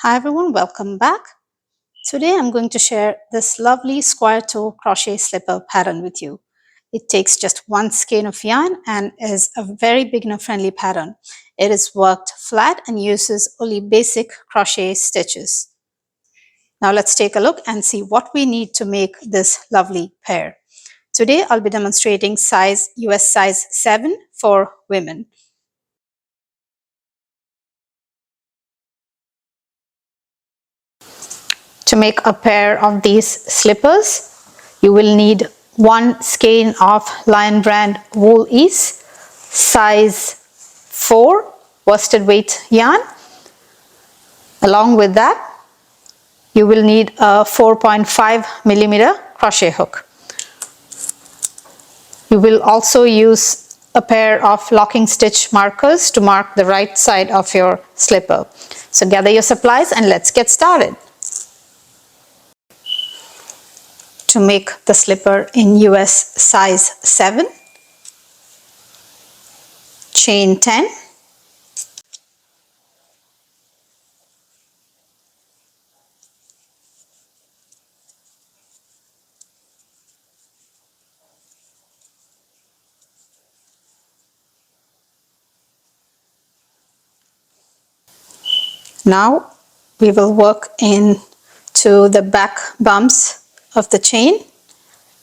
Hi everyone, welcome back. Today I'm going to share this lovely square toe crochet slipper pattern with you. It takes just one skein of yarn and is a very beginner friendly pattern. It is worked flat and uses only basic crochet stitches. Now let's take a look and see what we need to make this lovely pair. Today I'll be demonstrating US size 7 for women. To make a pair of these slippers, you will need one skein of Lion Brand wool ease, size 4 worsted weight yarn. Along with that, you will need a 4.5 millimeter crochet hook. You will also use a pair of locking stitch markers to mark the right side of your slipper. So gather your supplies and let's get started. To make the slipper in US size 7, chain 10, now we will work into the back bumps of the chain.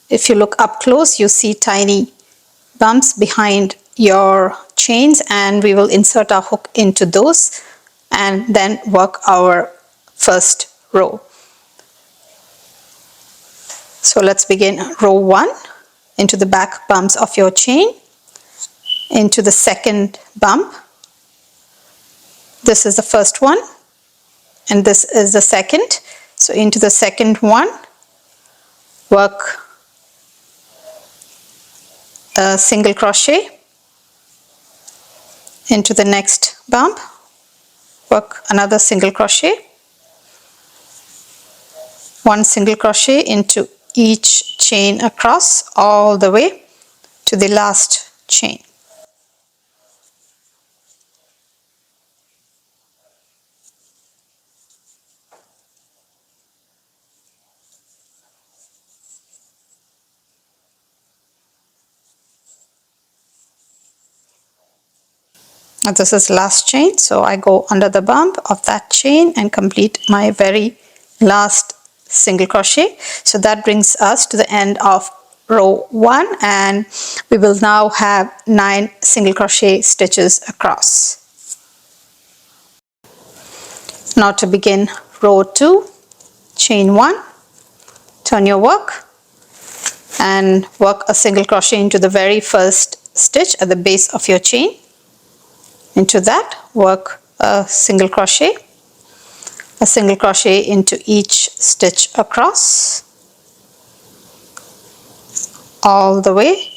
If you look up close, you see tiny bumps behind your chains, and we will insert our hook into those and then work our first row. So let's begin row 1 into the back bumps of your chain, into the second bump. This is the first one and this is the second. So into the second one, work a single crochet. Into the next bump, work another single crochet, one single crochet into each chain across all the way to the last chain. Now this is last chain, so I go under the bump of that chain and complete my very last single crochet. So that brings us to the end of row 1, and we will now have 9 single crochet stitches across. Now to begin row 2, chain 1, turn your work and work a single crochet into the very first stitch at the base of your chain. Into that, work a single crochet into each stitch across all the way,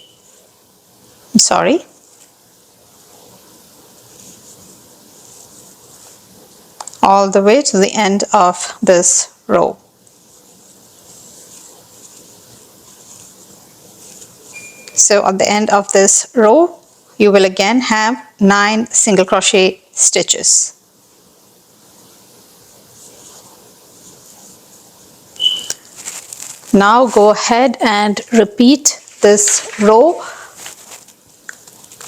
all the way to the end of this row. So at the end of this row, you will again have 9 single crochet stitches. Now go ahead and repeat this row,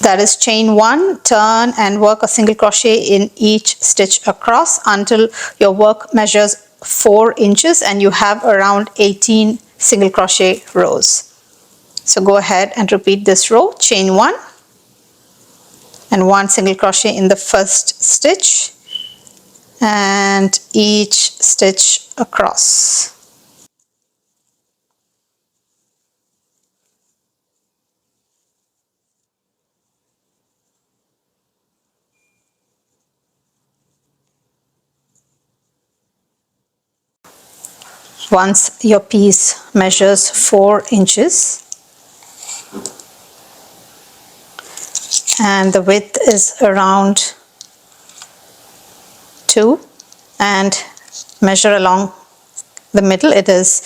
that is chain 1, turn and work a single crochet in each stitch across until your work measures 4 inches and you have around 18 single crochet rows. So go ahead and repeat this row, chain 1 and 1 single crochet in the first stitch and each stitch across. Once your piece measures 4 inches and the width is around 2 and measure along the middle, it is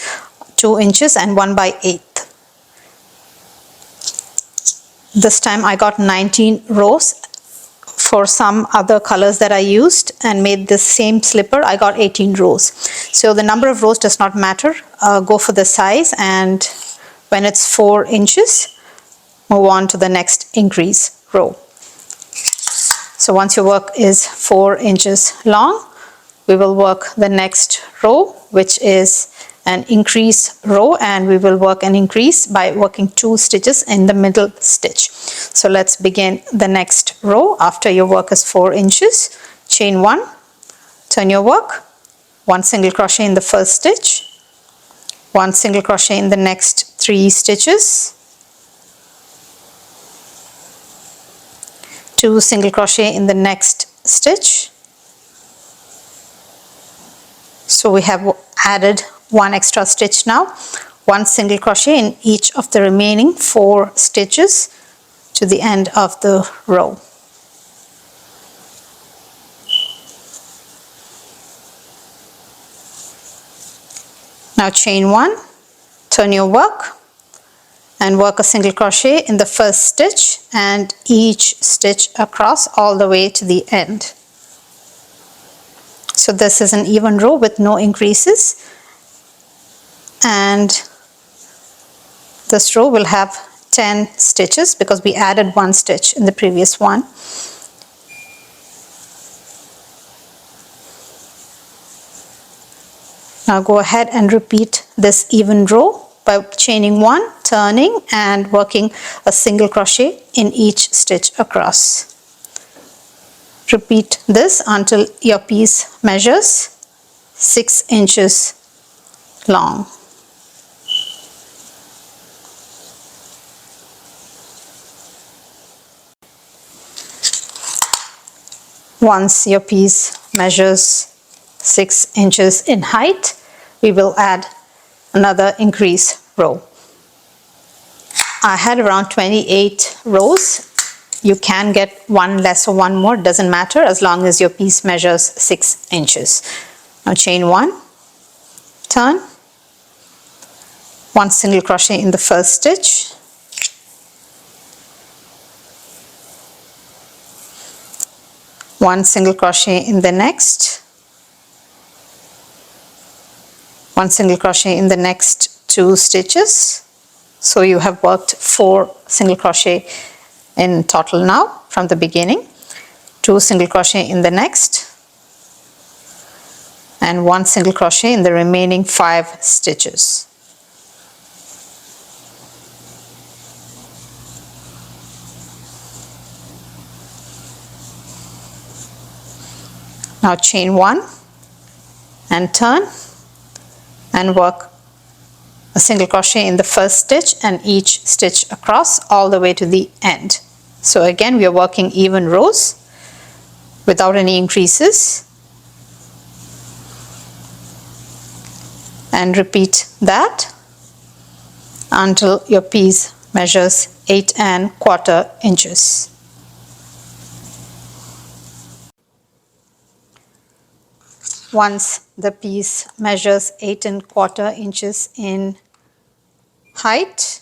2 inches and 1/8. This time I got 19 rows For some other colors that I used and made this same slipper, I got 18 rows. So the number of rows does not matter. Go for the size, and when it's 4 inches, move on to the next increase row. So once your work is 4 inches long, we will work the next row, which is an increase row, and we will work an increase by working 2 stitches in the middle stitch. So let's begin the next row. After your work is 4 inches, chain 1, turn your work, 1 single crochet in the first stitch, 1 single crochet in the next 3 stitches, 2 single crochet in the next stitch. So we have added 1 extra stitch now, 1 single crochet in each of the remaining 4 stitches to the end of the row. Now chain 1, turn your work and work a single crochet in the first stitch and each stitch across all the way to the end. So this is an even row with no increases, and this row will have 10 stitches because we added 1 stitch in the previous one. Now go ahead and repeat this even row by chaining 1, turning and working a single crochet in each stitch across. Repeat this until your piece measures 6 inches long. Once your piece measures 6 inches in height, we will add another increase row. I had around 28 rows. You can get 1 less or 1 more, doesn't matter as long as your piece measures 6 inches. Now chain 1, turn, 1 single crochet in the first stitch, one single crochet in the next, 1 single crochet in the next 2 stitches. So you have worked 4 single crochet in total now from the beginning, 2 single crochet in the next, and 1 single crochet in the remaining 5 stitches. Now chain 1 and turn and work a single crochet in the first stitch and each stitch across all the way to the end. So again, we are working even rows without any increases, and repeat that until your piece measures 8¼ inches. Once the piece measures 8¼ inches in height,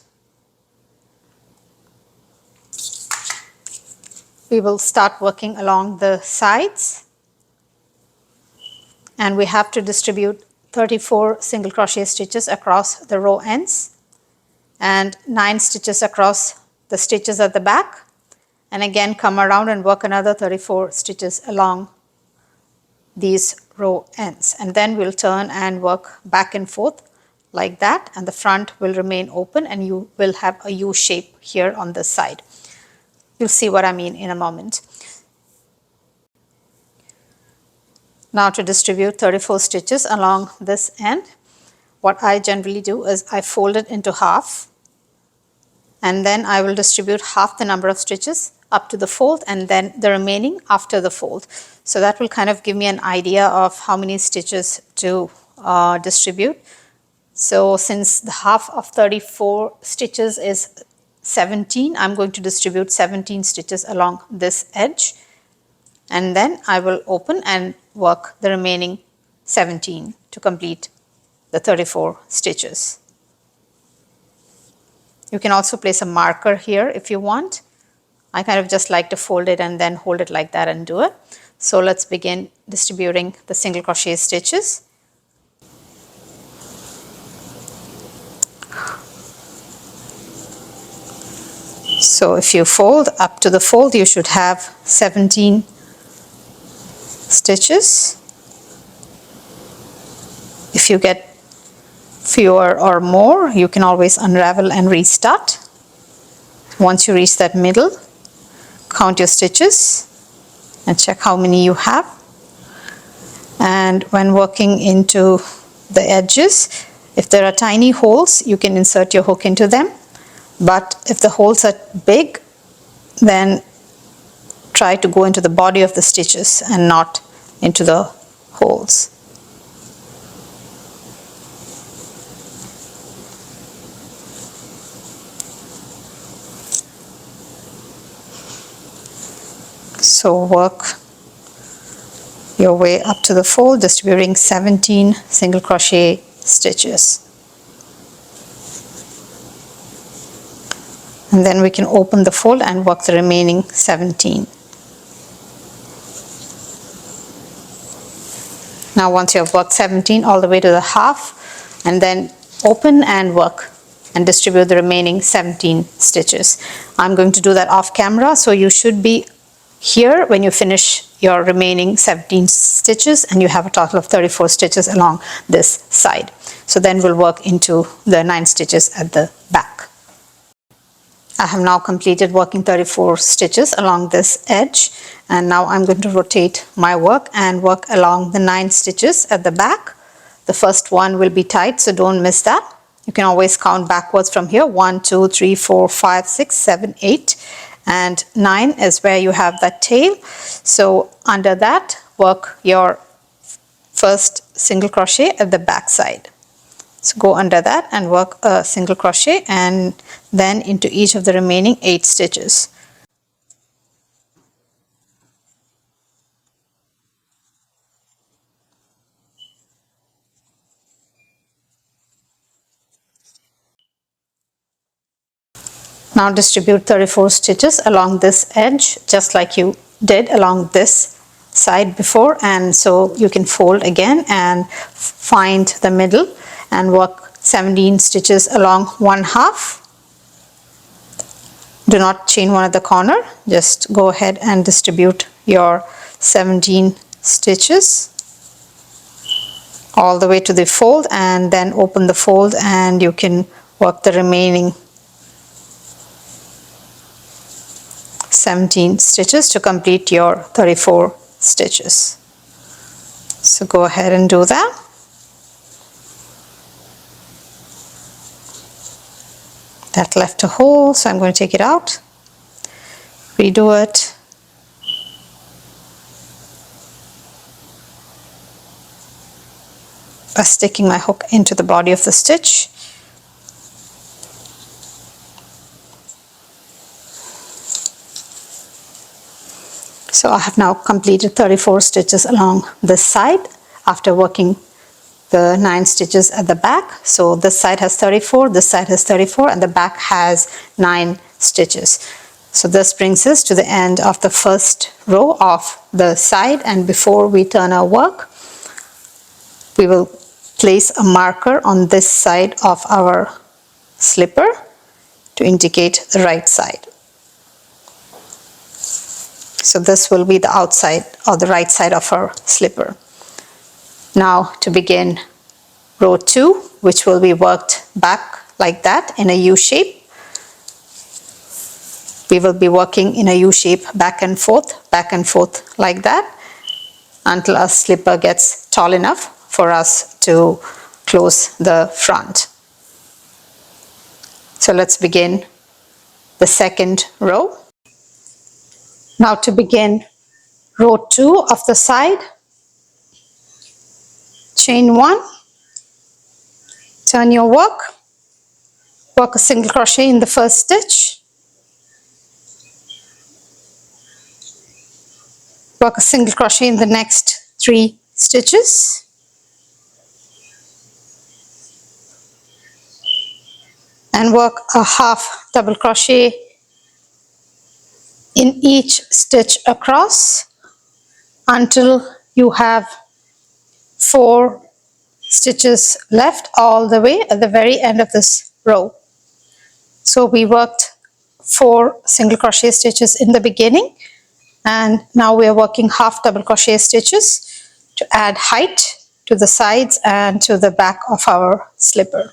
we will start working along the sides, and we have to distribute 34 single crochet stitches across the row ends and 9 stitches across the stitches at the back, and again come around and work another 34 stitches along these row ends, and then we'll turn and work back and forth like that, and the front will remain open and you will have a U shape here on this side. You'll see what I mean in a moment. Now to distribute 34 stitches along this end, what I generally do is I fold it into half, and then I will distribute half the number of stitches up to the fold and then the remaining after the fold. So that will kind of give me an idea of how many stitches to distribute. So since the half of 34 stitches is 17, I'm going to distribute 17 stitches along this edge, and then I will open and work the remaining 17 to complete the 34 stitches. You can also place a marker here if you want. I kind of just like to fold it and then hold it like that and do it. So let's begin distributing the single crochet stitches. So if you fold up to the fold, you should have 17 stitches. If you get fewer or more, you can always unravel and restart. Once you reach that middle, count your stitches and check how many you have. And when working into the edges, if there are tiny holes, you can insert your hook into them. But if the holes are big, then try to go into the body of the stitches and not into the holes. So work your way up to the fold, distributing 17 single crochet stitches. And then we can open the fold and work the remaining 17. Now once you have worked 17 all the way to the half, and then open and work and distribute the remaining 17 stitches. I'm going to do that off camera, so you should be here when you finish your remaining 17 stitches and you have a total of 34 stitches along this side. So then we'll work into the 9 stitches at the back. I have now completed working 34 stitches along this edge, and now I'm going to rotate my work and work along the 9 stitches at the back. The first one will be tied, so don't miss that. You can always count backwards from here. 1, 2, 3, 4, 5, 6, 7, 8, and 9 is where you have that tail. So under that, work your first single crochet at the back side. So go under that and work a single crochet and then into each of the remaining 8 stitches. Now distribute 34 stitches along this edge just like you did along this side before, and so you can fold again and find the middle and work 17 stitches along one half. Do not chain one at the corner, just go ahead and distribute your 17 stitches all the way to the fold, and then open the fold and you can work the remaining 17 stitches to complete your 34 stitches. So go ahead and do that. That left a hole, so I'm going to take it out, redo it, by sticking my hook into the body of the stitch. So I have now completed 34 stitches along this side after working the 9 stitches at the back. So this side has 34, this side has 34, and the back has 9 stitches. So this brings us to the end of the first row of the side, and before we turn our work, we will place a marker on this side of our slipper to indicate the right side. So this will be the outside or the right side of our slipper. Now to begin row 2, which will be worked back like that in a U shape. We will be working in a U shape back and forth like that until our slipper gets tall enough for us to close the front. So let's begin the second row. Now to begin row 2 of the side, chain 1, turn your work, work a single crochet in the first stitch, work a single crochet in the next 3 stitches, and work a half double crochet in each stitch across until you have 4 stitches left all the way at the very end of this row. So we worked 4 single crochet stitches in the beginning, and now we are working half double crochet stitches to add height to the sides and to the back of our slipper.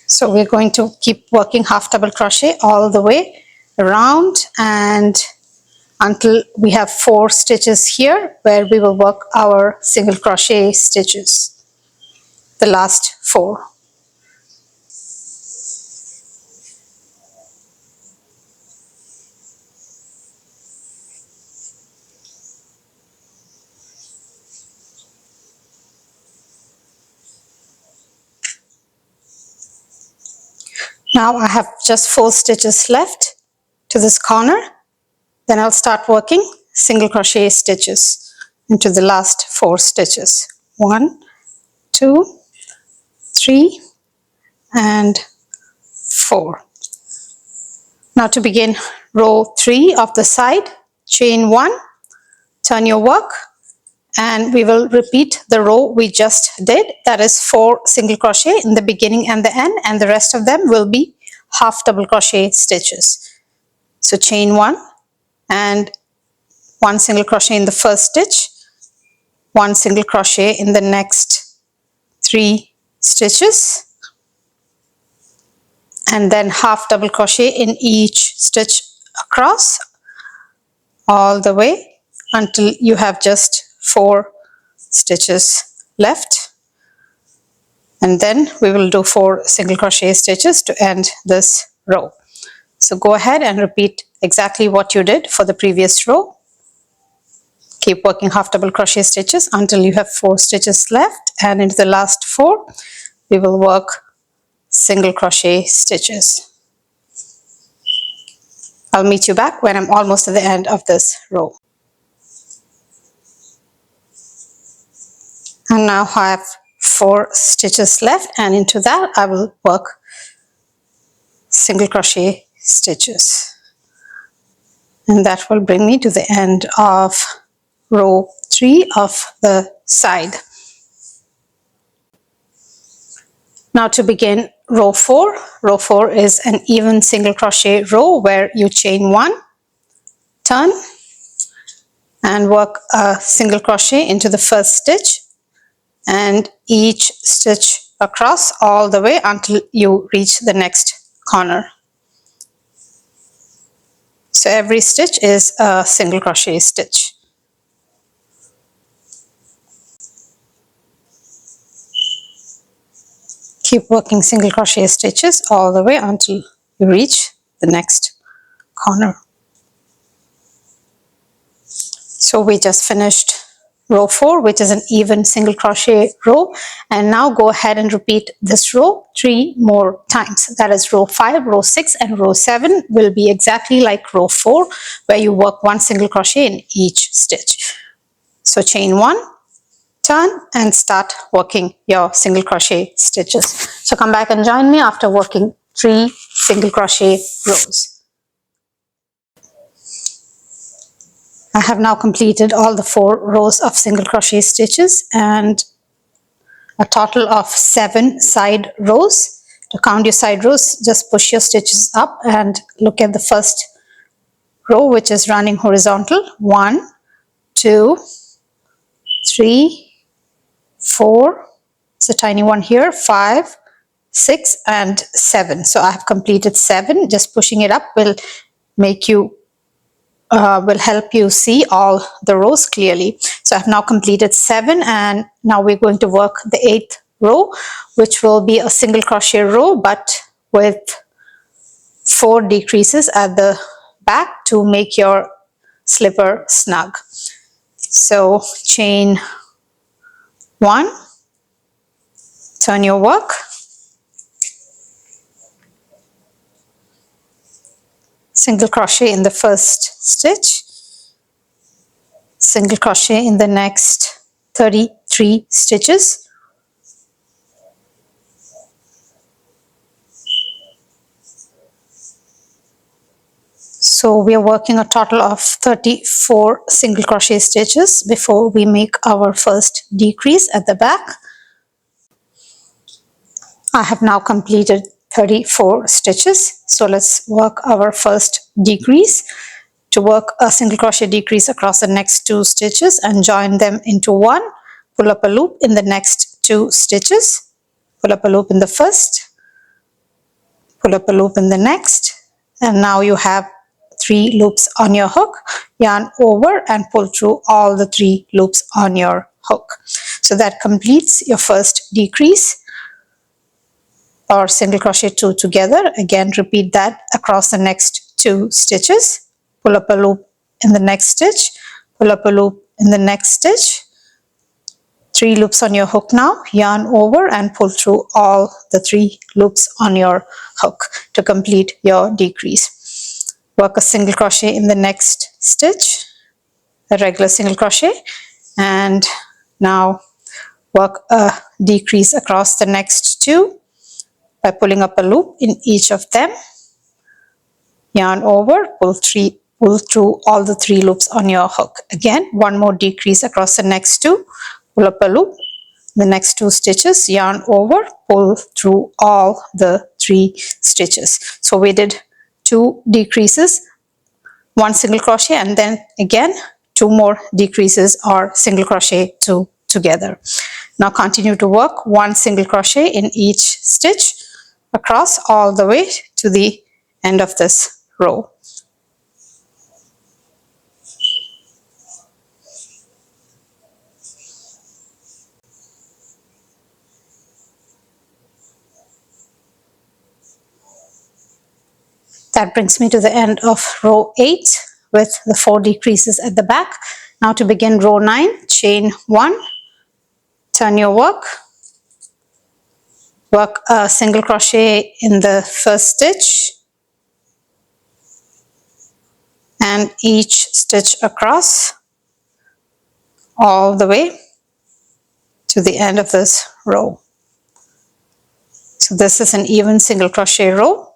So we're going to keep working half double crochet all the way around and until we have 4 stitches here where we will work our single crochet stitches, the last 4. Now I have just 4 stitches left to this corner. Then I'll start working single crochet stitches into the last 4 stitches. 1, 2, 3 and 4. Now to begin row 3 of the side, chain 1, turn your work, and we will repeat the row we just did. That is 4 single crochet in the beginning and the end, and the rest of them will be half double crochet stitches. So chain 1 and 1 single crochet in the first stitch, 1 single crochet in the next 3 stitches, and then half double crochet in each stitch across all the way until you have just 4 stitches left, and then we will do 4 single crochet stitches to end this row. So go ahead and repeat exactly what you did for the previous row. Keep working half double crochet stitches until you have 4 stitches left, and into the last 4 we will work single crochet stitches. I'll meet you back when I'm almost at the end of this row. And now I have 4 stitches left, and into that I will work single crochet stitches, and that will bring me to the end of row 3 of the side. Now to begin row 4. Row 4 is an even single crochet row where you chain 1, turn and work a single crochet into the first stitch and each stitch across all the way until you reach the next corner. So every stitch is a single crochet stitch. Keep working single crochet stitches all the way until you reach the next corner. So we just finished row 4, which is an even single crochet row, and now go ahead and repeat this row 3 more times. That is row 5, row 6 and row 7 will be exactly like row 4 where you work 1 single crochet in each stitch. So chain 1, turn and start working your single crochet stitches. So come back and join me after working 3 single crochet rows. I have now completed all the 4 rows of single crochet stitches and a total of 7 side rows. To count your side rows, just push your stitches up and look at the first row, which is running horizontal. 1, 2, 3, 4, it's a tiny one here, 5, 6 and 7. So I have completed 7. Just pushing it up will make you will help you see all the rows clearly. So I've now completed 7, and now we're going to work the 8th row, which will be a single crochet row but with 4 decreases at the back to make your slipper snug. So chain 1, turn your work, single crochet in the first stitch, single crochet in the next 33 stitches, So we are working a total of 34 single crochet stitches before we make our first decrease at the back. I have now completed 34 stitches. So let's work our first decrease. To work a single crochet decrease across the next 2 stitches and join them into one, pull up a loop in the next 2 stitches, pull up a loop in the first, pull up a loop in the next, and now you have 3 loops on your hook. Yarn over and pull through all the 3 loops on your hook. So that completes your first decrease or single crochet 2 together. Again, repeat that across the next 2 stitches. Pull up a loop in the next stitch, pull up a loop in the next stitch, 3 loops on your hook now, yarn over and pull through all the 3 loops on your hook to complete your decrease. Work a single crochet in the next stitch, a regular single crochet, and now work a decrease across the next 2 by pulling up a loop in each of them, yarn over, pull through all the 3 loops on your hook. Again, one more decrease across the next 2, pull up a loop, the next 2 stitches, yarn over, pull through all the 3 stitches. So we did 2 decreases, 1 single crochet, and then again 2 more decreases or single crochet 2 together. Now continue to work 1 single crochet in each stitch across all the way to the end of this row. That brings me to the end of row 8 with the 4 decreases at the back. Now to begin row 9, chain 1, turn your work, work a single crochet in the first stitch and each stitch across all the way to the end of this row. So this is an even single crochet row.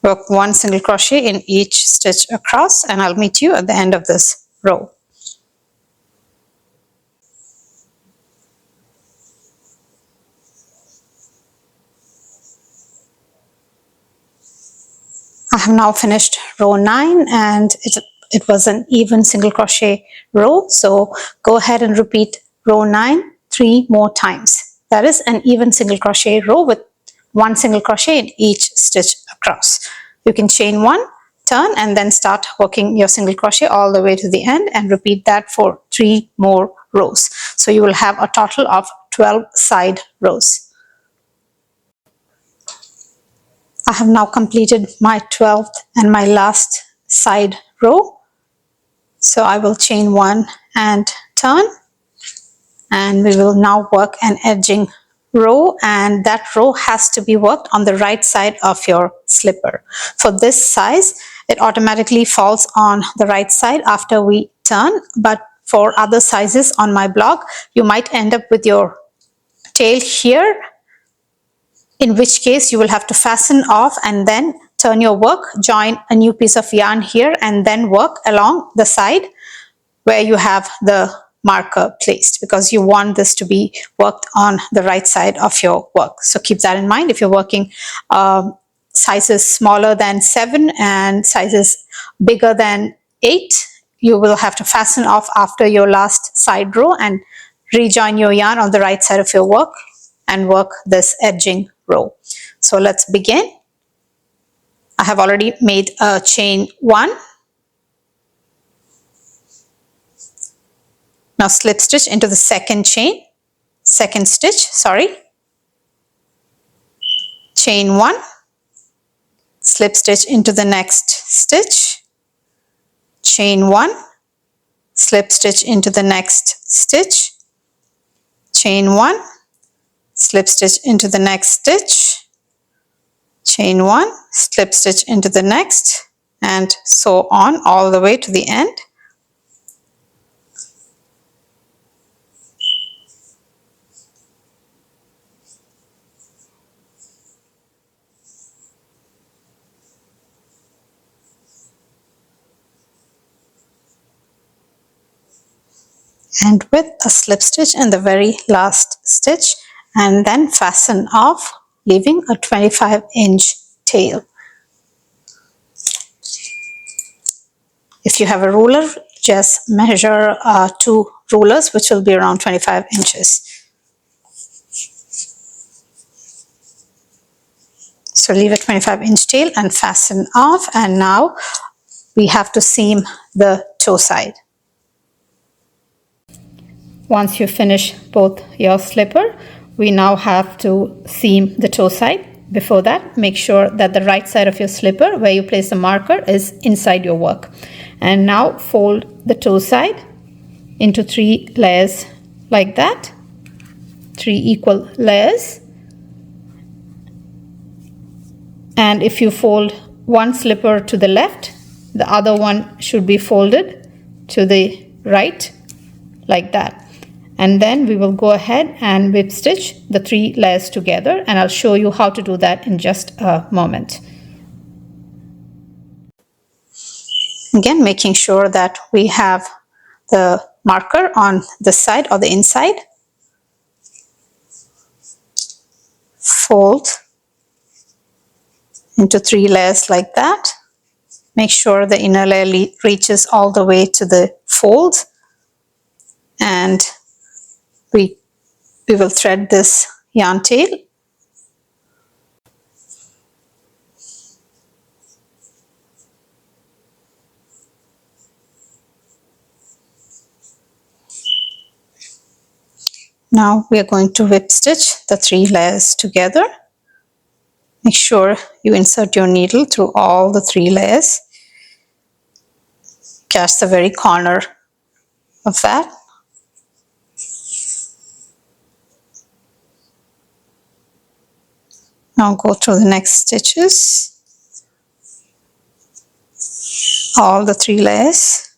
Work 1 single crochet in each stitch across, and I'll meet you at the end of this row. I have now finished row 9 and it was an even single crochet row. So go ahead and repeat row 9 3 more times. That is an even single crochet row with 1 single crochet in each stitch across. You can chain 1, turn, and then start working your single crochet all the way to the end and repeat that for 3 more rows. So you will have a total of 12 side rows. I have now completed my 12th and my last side row. So I will chain 1 and turn, and we will now work an edging row, and that row has to be worked on the right side of your slipper. For this size, it automatically falls on the right side after we turn, but for other sizes on my blog, you might end up with your tail here, in which case you will have to fasten off and then turn your work, join a new piece of yarn here, and then work along the side where you have the marker placed, because you want this to be worked on the right side of your work. So keep that in mind if you're working sizes smaller than 7 and sizes bigger than 8. You will have to fasten off after your last side row and rejoin your yarn on the right side of your work and work this edging row. So let's begin. I have already made a chain 1. Now slip stitch into the second stitch, chain 1, slip stitch into the next stitch, chain 1, slip stitch into the next stitch, chain 1, slip stitch into the next stitch, chain 1, slip stitch into the next, and so on all the way to the end. and with a slip stitch in the very last stitch, and then fasten off, leaving a 25-inch tail. If you have a ruler, just measure 2 rulers, which will be around 25 inches. So leave a 25-inch tail and fasten off, and now we have to seam the toe side. Once you finish both your slipper, we now have to seam the toe side. Before that, make sure that the right side of your slipper, where you place the marker, is inside your work. And now fold the toe side into 3 layers like that, 3 equal layers. And if you fold one slipper to the left, the other one should be folded to the right like that. And then we will go ahead and whip stitch the 3 layers together, and I'll show you how to do that in just a moment. Again, making sure that we have the marker on this side or the inside. Fold into 3 layers like that. Make sure the inner layer reaches all the way to the fold, and we will thread this yarn tail. Now we are going to whip stitch the 3 layers together. Make sure you insert your needle through all the 3 layers. Catch the very corner of that. Now go through the next stitches, all the 3 layers,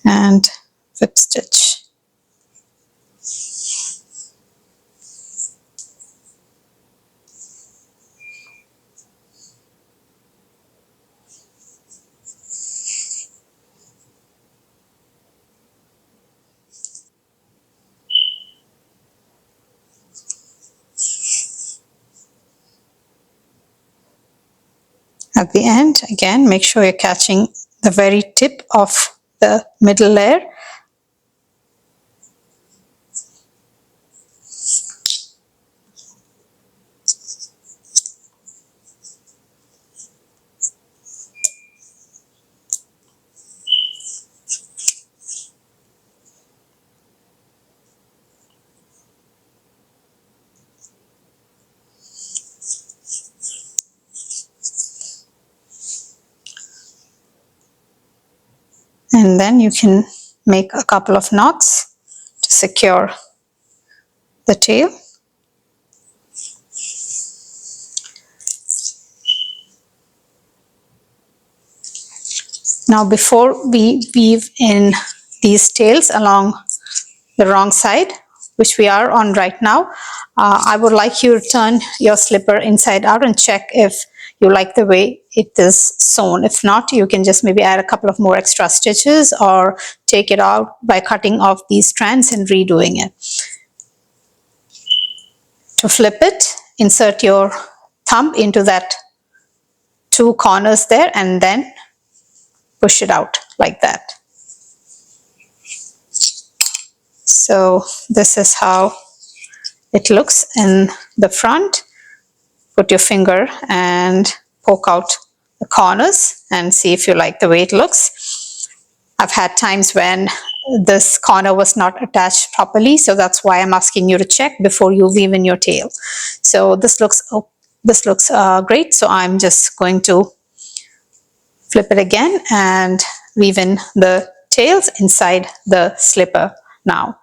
and whip stitch. At the end, again, make sure you're catching the very tip of the middle layer. And then you can make a couple of knots to secure the tail. Now before we weave in these tails along the wrong side, which we are on right now, I would like you to turn your slipper inside out and check if you like the way it is sewn. If not, you can just maybe add a couple of more extra stitches or take it out by cutting off these strands and redoing it. To flip it, insert your thumb into that 2 corners there and then push it out like that. So this is how it looks in the front. Put your finger and poke out the corners and see if you like the way it looks. I've had times when this corner was not attached properly, so that's why I'm asking you to check before you weave in your tail. So this looks great, so I'm just going to flip it again and weave in the tails inside the slipper now.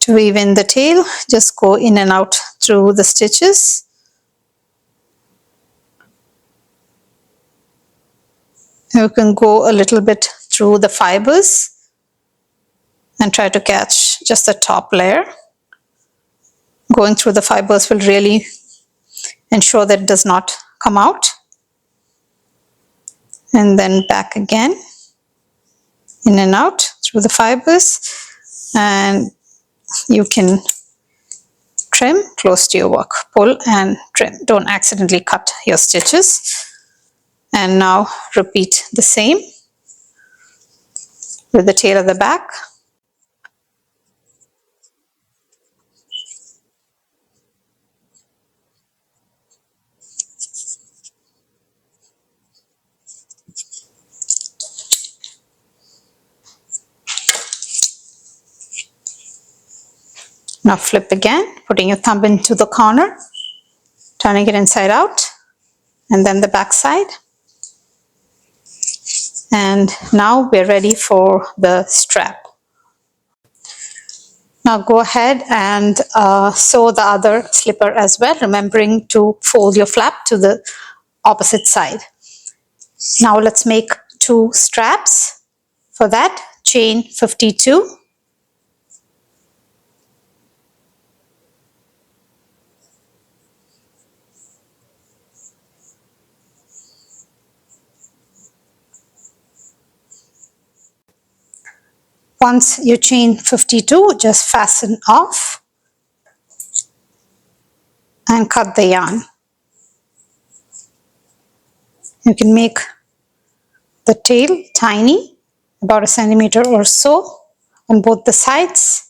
To weave in the tail, just go in and out through the stitches. You can go a little bit through the fibers and try to catch just the top layer. Going through the fibers will really ensure that it does not come out. and then back again, in and out through the fibers, and you can trim close to your work. Pull and trim. Don't accidentally cut your stitches. And now repeat the same with the tail of the back. Now flip again, putting your thumb into the corner, turning it inside out, and then the back side. And now we're ready for the strap. Now go ahead and sew the other slipper as well, remembering to fold your flap to the opposite side. Now let's make 2 straps. For that, chain 52. Once you chain 52, just fasten off and cut the yarn. You can make the tail tiny, about 1 centimeter or so on both the sides.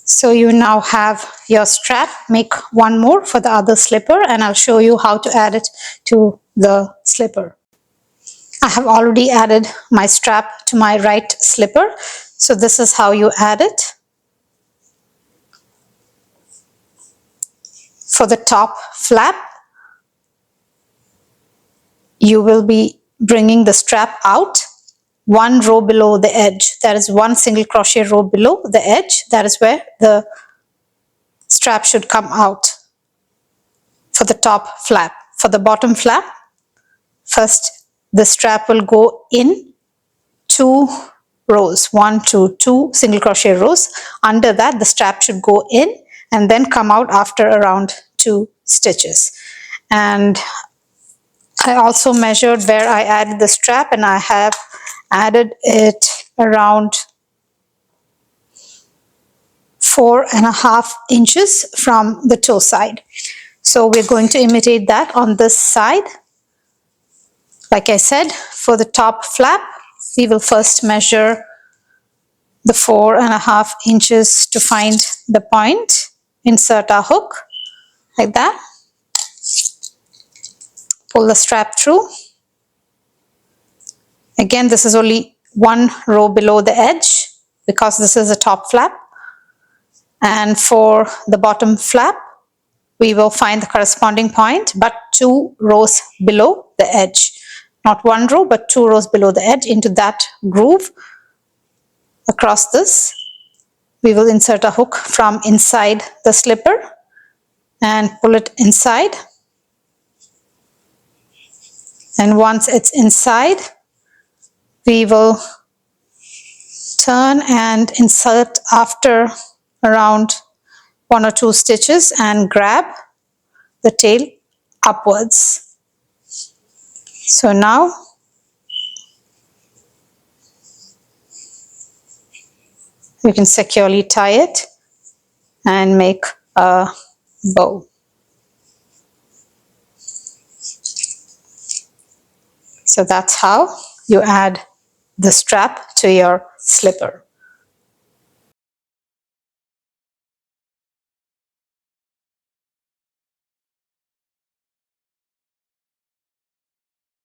So you now have your strap. Make 1 more for the other slipper, and I'll show you how to add it to the slipper. I have already added my strap to my right slipper. So this is how you add it. For the top flap, you will be bringing the strap out 1 row below the edge. That is 1 single crochet row below the edge. That is where the strap should come out for the top flap. For the bottom flap, first the strap will go in 2 rows, 1, 2, 2 single crochet rows. Under that, the strap should go in and then come out after around 2 stitches. And I also measured where I added the strap, and I have added it around 4.5 inches from the toe side. So we're going to imitate that on this side. Like I said, for the top flap, we will first measure the 4.5 inches to find the point. Insert our hook like that. Pull the strap through. Again, this is only 1 row below the edge because this is a top flap. And for the bottom flap, we will find the corresponding point, but 2 rows below the edge. Not 1 row, but 2 rows below the edge. Into that groove across this, we will insert a hook from inside the slipper and pull it inside. And once it's inside, we will turn and insert after around 1 or 2 stitches and grab the tail upwards. So now you can securely tie it and make a bow. So that's how you add the strap to your slipper.